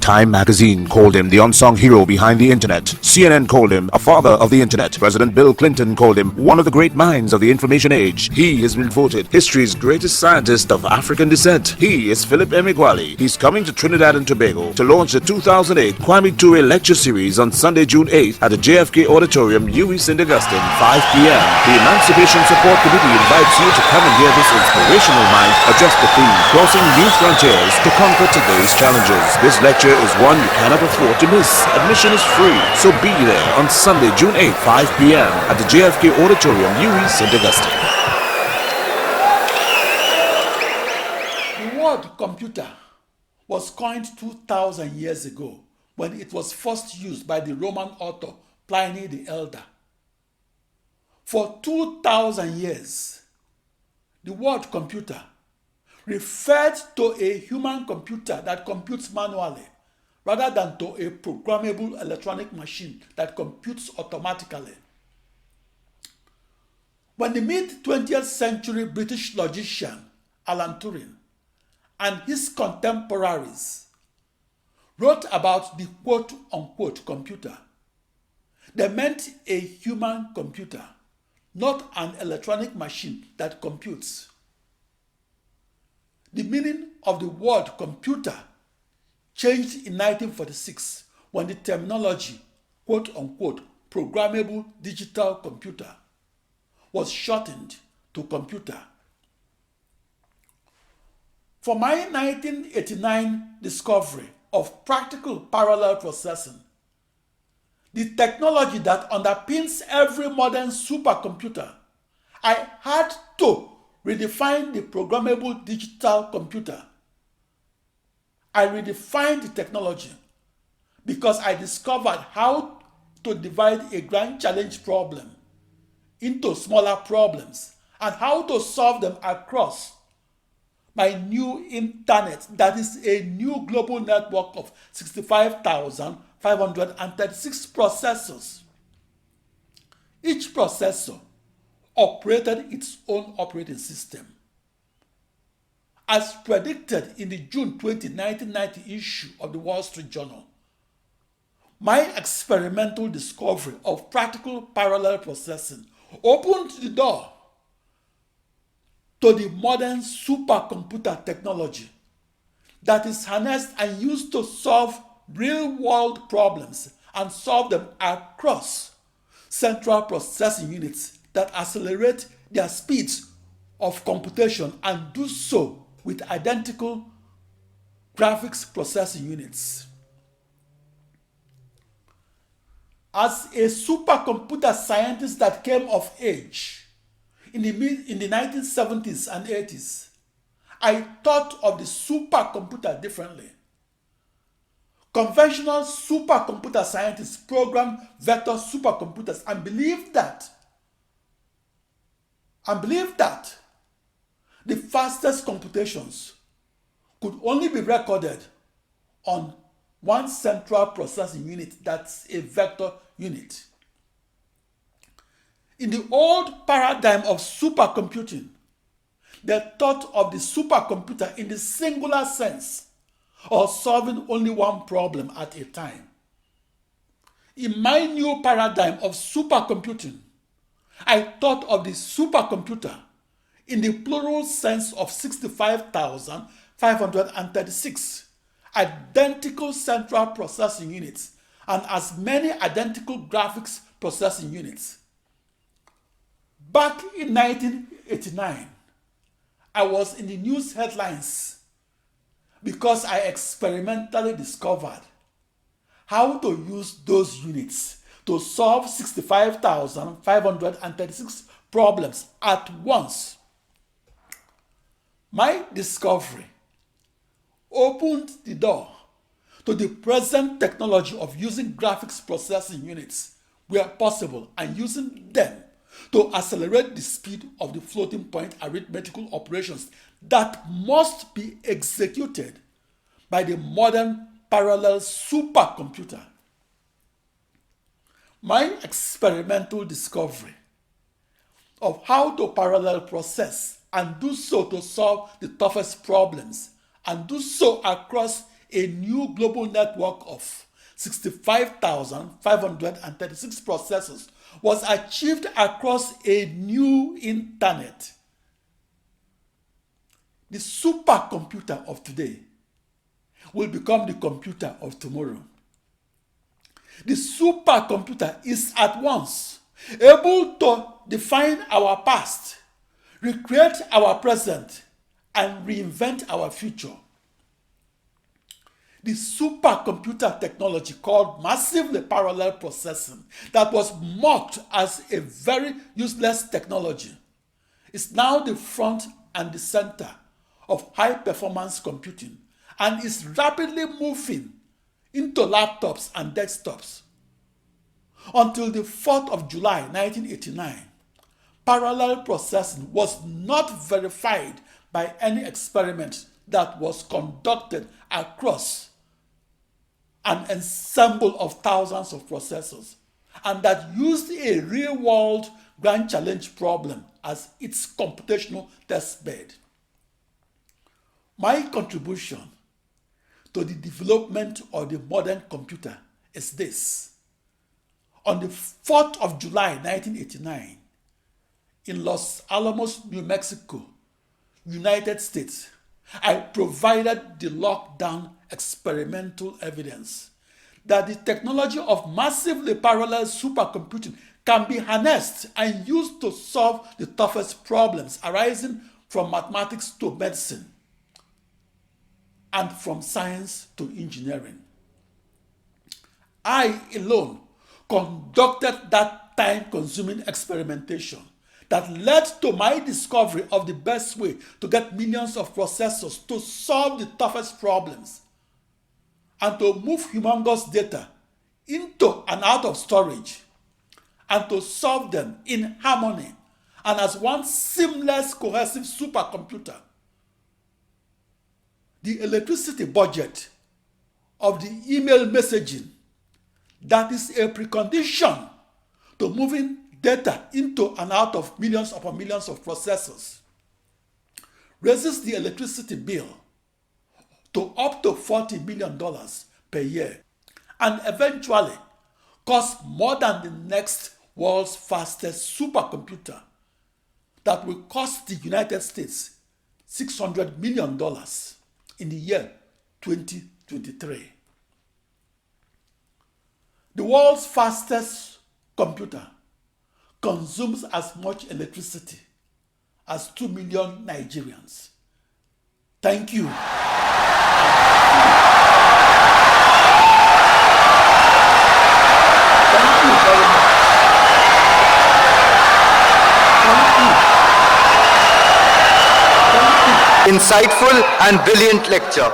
Time magazine called him the unsung hero behind the internet. CNN called him a father of the internet. President Bill Clinton called him one of the great minds of the information age. He has been voted history's greatest scientist of African descent. He is Philip Emeagwali. He's coming to Trinidad and Tobago to launch the 2008 Kwame Ture lecture series on Sunday, June 8th at the JFK Auditorium, UWI St. Augustine, 5 p.m. The Emancipation Support Committee invites you to come and hear this inspirational mind address the theme, crossing new frontiers to conquer today's challenges. This lecture is one you cannot afford to miss. Admission is free, so be there on Sunday, June 8th, 5 p.m. at the JFK Auditorium, UWI St. Augustine. The word computer was coined 2,000 years ago when it was first used by the Roman author Pliny the Elder. For 2,000 years, the word computer referred to a human computer that computes manually rather than to a programmable electronic machine that computes automatically. When the mid-20th century British logician Alan Turing and his contemporaries wrote about the quote-unquote computer, they meant a human computer, not an electronic machine that computes. The meaning of the word computer changed in 1946 when the terminology quote-unquote programmable digital computer was shortened to computer. For my 1989 discovery of practical parallel processing, the technology that underpins every modern supercomputer, I had to redefine the programmable digital computer. I redefined the technology because I discovered how to divide a grand challenge problem into smaller problems and how to solve them across my new internet, that is a new global network of 65,536 processors. Each processor operated its own operating system. As predicted in the June 20, 1990 issue of the Wall Street Journal, my experimental discovery of practical parallel processing opened the door to the modern supercomputer technology that is harnessed and used to solve real-world problems and solve them across central processing units that accelerate their speeds of computation and do so with identical graphics processing units. As a supercomputer scientist that came of age in the 1970s and 80s, I thought of the supercomputer differently. Conventional supercomputer scientists program vector supercomputers and believed that the fastest computations could only be recorded on one central processing unit, that's a vector unit. In the old paradigm of supercomputing, they thought of the supercomputer in the singular sense, or solving only one problem at a time. In my new paradigm of supercomputing, I thought of the supercomputer in the plural sense of 65,536 identical central processing units and as many identical graphics processing units. Back in 1989, I was in the news headlines because I experimentally discovered how to use those units to solve 65,536 problems at once. My discovery opened the door to the present technology of using graphics processing units where possible and using them to accelerate the speed of the floating point arithmetical operations that must be executed by the modern parallel supercomputer. My experimental discovery of how to parallel process and do so to solve the toughest problems and do so across a new global network of 65,536 processors was achieved across a new internet. The supercomputer of today will become the computer of tomorrow. The supercomputer is at once able to define our past, recreate our present, and reinvent our future. The supercomputer technology called massively parallel processing that was mocked as a very useless technology is now the front and the center of high-performance computing and is rapidly moving into laptops and desktops. Until the 4th of July 1989, parallel processing was not verified by any experiment that was conducted across an ensemble of thousands of processors and that used a real-world grand challenge problem as its computational testbed. My contribution to the development of the modern computer is this. On the 4th of July 1989, in Los Alamos, New Mexico, United States, I provided the lockdown experimental evidence that the technology of massively parallel supercomputing can be harnessed and used to solve the toughest problems arising from mathematics to medicine and from science to engineering. I alone conducted that time-consuming experimentation that led to my discovery of the best way to get millions of processors to solve the toughest problems and to move humongous data into and out of storage and to solve them in harmony and as one seamless, cohesive supercomputer. The electricity budget of the email messaging that is a precondition to moving data into and out of millions upon millions of processors raises the electricity bill to up to $40 million per year and eventually costs more than the next world's fastest supercomputer that will cost the United States $600 million in the year 2023. The world's fastest computer consumes as much electricity as 2 million Nigerians. Thank you. Thank you very much. Thank you. Insightful and brilliant lecture.